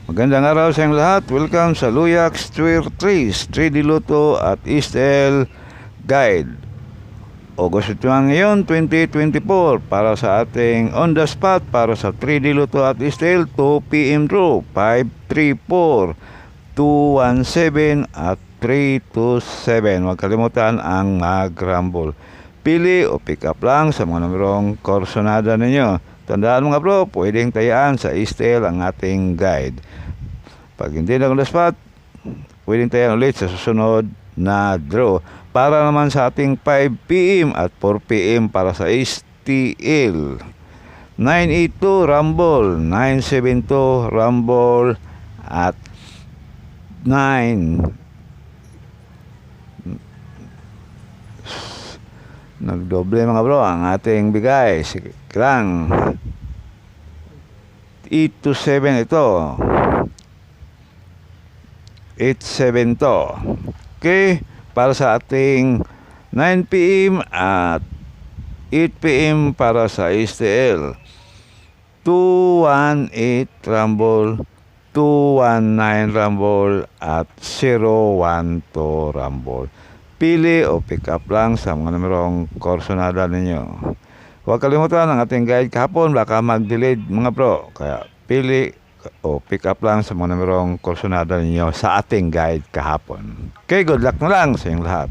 Magandang araw sa inyong lahat. Welcome sa Luyax Twer 3 3D Luto at Eastel Guide. August 1 ngayon, 2024 para sa ating on the spot para sa 3D Luto at Eastel 2 PM draw 534 217 at 327. Huwag kalimutan ang mag-rumble. Pili o pick up lang sa mga numerong korsonada ninyo. Tandaan mga bro, pwedeng tayaan sa Eastel ang ating guide. Pag hindi na on the spot, pwedeng tayaan ulit sa susunod na draw. Para naman sa ating 5 PM at 4 PM para sa STL. 982 Rumble, 972 Rumble at 9. Nagdoble mga bro ang ating bigay. Sige lang. 827 ito. 87 to. Okay, para sa ating 9 PM at 8 PM para sa STL. 218 Rumble, 219 Rumble at 012 Rumble. Pili o pick up lang sa mga numerong korsonada ninyo. Huwag kalimutan ang ating guide kahapon, baka mag-delete mga bro. Kaya pili o pick up lang sa mga numerong korsonada ninyo sa ating guide kahapon. Okay, good luck na lang sa inyong lahat.